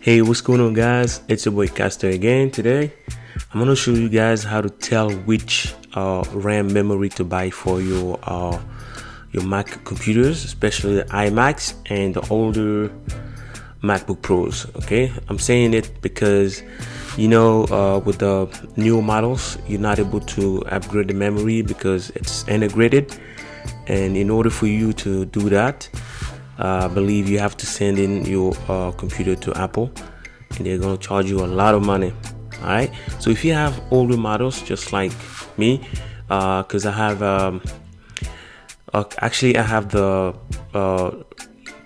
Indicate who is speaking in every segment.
Speaker 1: Hey, what's going on, guys? It's your boy Caster again. Today I'm gonna show you guys how to tell which RAM memory to buy for your Mac computers, especially the iMacs and the older MacBook Pros. Okay, I'm saying it because with the new models you're not able to upgrade the memory because it's integrated, and in order for you to do that, I believe you have to send in your computer to Apple, and they're going to charge you a lot of money. All right, so if you have older models just like me, because I have I have the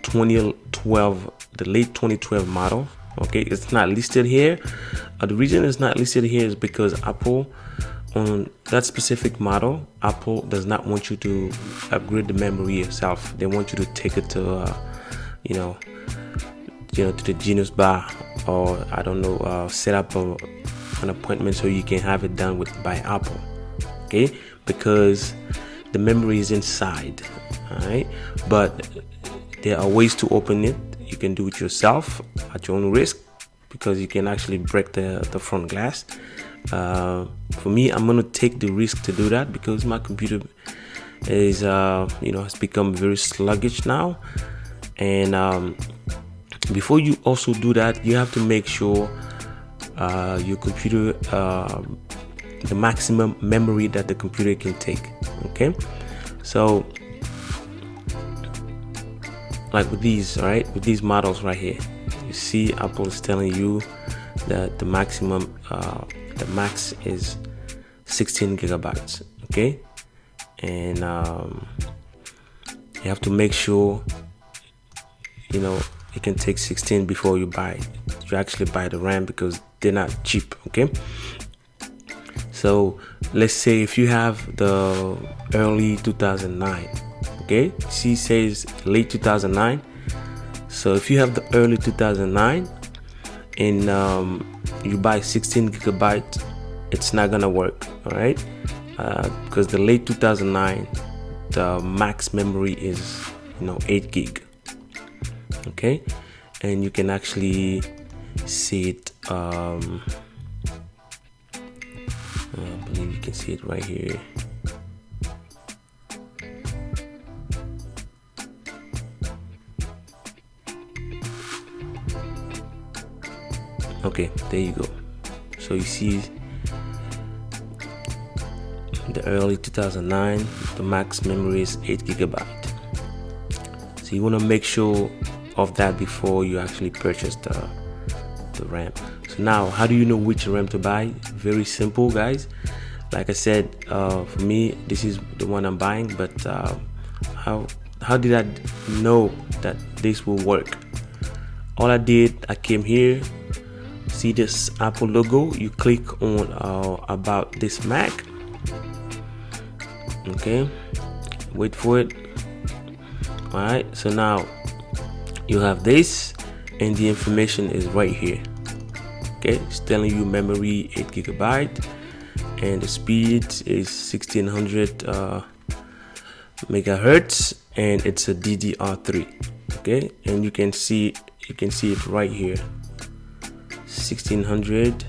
Speaker 1: 2012, the late 2012 model. Okay, it's not listed here. The reason it's not listed here is because Apple, on that specific model, Apple does not want you to upgrade the memory yourself. They want you to take it to to the Genius Bar, or I don't know, set up an appointment so you can have it done by Apple. Okay, because the memory is inside. All right, but there are ways to open it. You can do it yourself at your own risk, because you can actually break the front glass. For me, I'm gonna take the risk to do that because my computer is has become very sluggish now. And before you also do that, you have to make sure your computer, the maximum memory that the computer can take. Okay, so like with these, right, with these models right here, you see Apple is telling you that the maximum, the max is 16 gigabytes. Okay, and you have to make sure it can take 16 before you actually buy the RAM, because they're not cheap. Okay, so let's say if you have the early 2009, okay, she says late 2009. So if you have the early 2009 and you buy 16 gigabyte, it's not gonna work. All right, because the late 2009, the max memory is 8 gig. Okay, and you can actually see it. I believe you can see it right here. Okay, there you go. So you see the early 2009, the max memory is 8 gigabyte. So you want to make sure of that before you actually purchase the RAM. So now, how do you know which RAM to buy? Very simple, guys. Like I said, for me, this is the one I'm buying. But how did I know that this will work? All I did, I came here. See this Apple logo, you click on about this Mac. Okay, wait for it. All right, so now you have this, and the information is right here. Okay, it's telling you memory 8 gigabyte, and the speed is 1600 megahertz, and it's a DDR3. Okay, and you can see it right here, 1600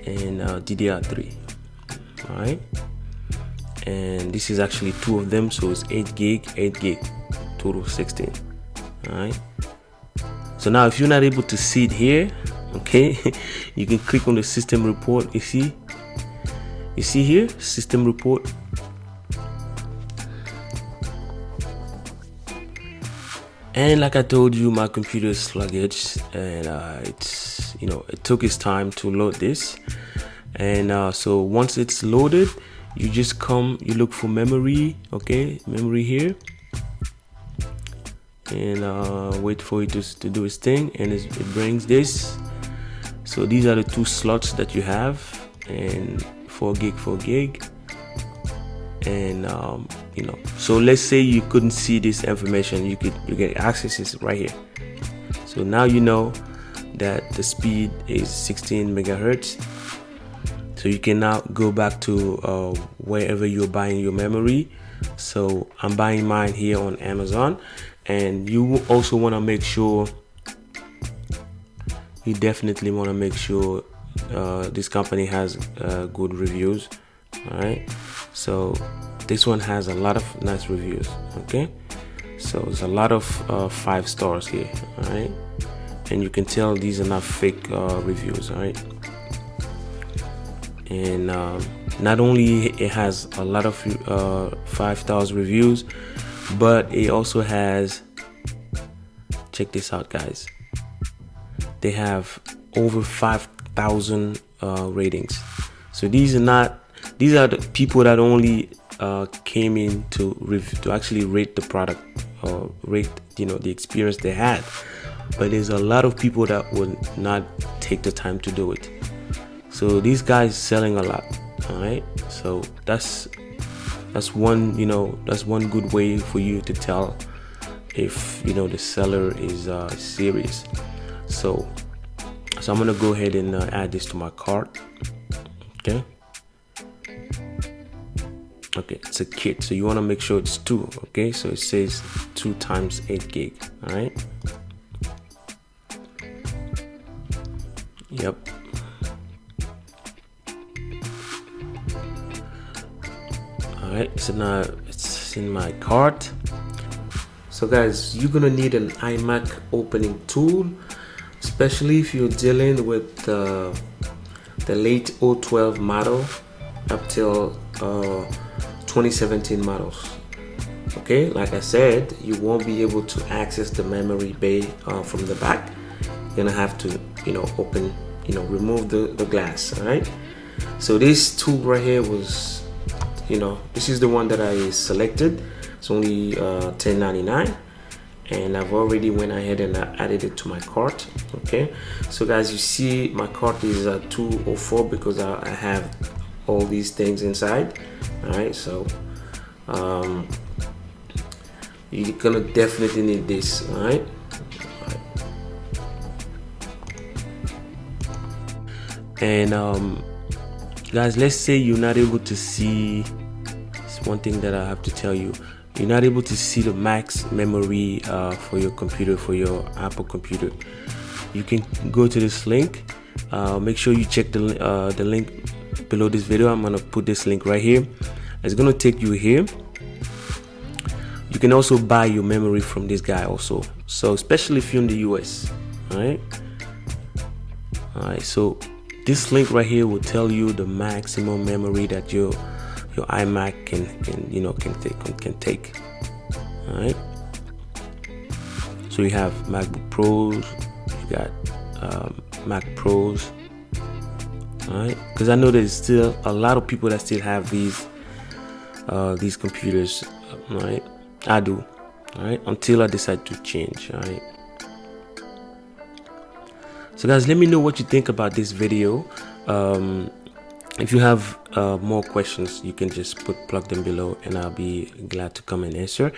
Speaker 1: and DDR3. All right, and this is actually two of them, so it's 8 gig, total 16. All right, so now if you're not able to see it here, okay, you can click on the system report. You see here, system report. And like I told you, my computer is sluggish, and it took its time to load this. And so once it's loaded, you just you look for memory. Okay, memory here, and wait for it to do its thing, and it brings this. So these are the two slots that you have, and 4 gig, and so let's say you couldn't see this information, you get access is right here. So now you know that the speed is 16 megahertz. So you can now go back to wherever you're buying your memory. So I'm buying mine here on Amazon, and you also want to make sure you definitely want to make sure this company has good reviews. All right, so this one has a lot of nice reviews. Okay, so there's a lot of 5 stars here. All right, and you can tell these are not fake reviews. All right, and not only it has a lot of 5 stars reviews, but it also has, check this out guys, they have over 5,000 ratings. So these are the people that only came in to actually rate the product or rate the experience they had, but there's a lot of people that would not take the time to do it. So these guys selling a lot. All right, so that's one that's one good way for you to tell if the seller is serious. So I'm gonna go ahead and add this to my cart. Okay, it's a kit, so you want to make sure it's 2. Okay, so it says 2 times 8 gig. All right, yep. Alright, so now it's in my cart. So guys, you're gonna need an iMac opening tool, especially if you're dealing with the late 012 model up till 2017 models. Okay, like I said, you won't be able to access the memory bay from the back. You're gonna have to open, remove the glass. All right, so this tool right here was, this is the one that I selected. It's only $10.99, and I've already went ahead and added it to my cart. Okay, so guys, you see my cart is 204 because I have all these things inside. All right, so you're gonna definitely need this. All right. And guys, let's say you're not able to see, it's one thing that I have to tell you, you're not able to see the max memory for your computer, for your Apple computer. You can go to this link. Make sure you check the link below this video. I'm gonna put this link right here. It's gonna take you here. You can also buy your memory from this guy also, so especially if you're in the US. All right, so this link right here will tell you the maximum memory that your iMac can take. All right. So you have MacBook Pros, you got Mac Pros. All right, because I know there's still a lot of people that still have these computers. All right, I do. All right, until I decide to change. All right. So guys, let me know what you think about this video. If you have more questions, you can just plug them below, and I'll be glad to come and answer.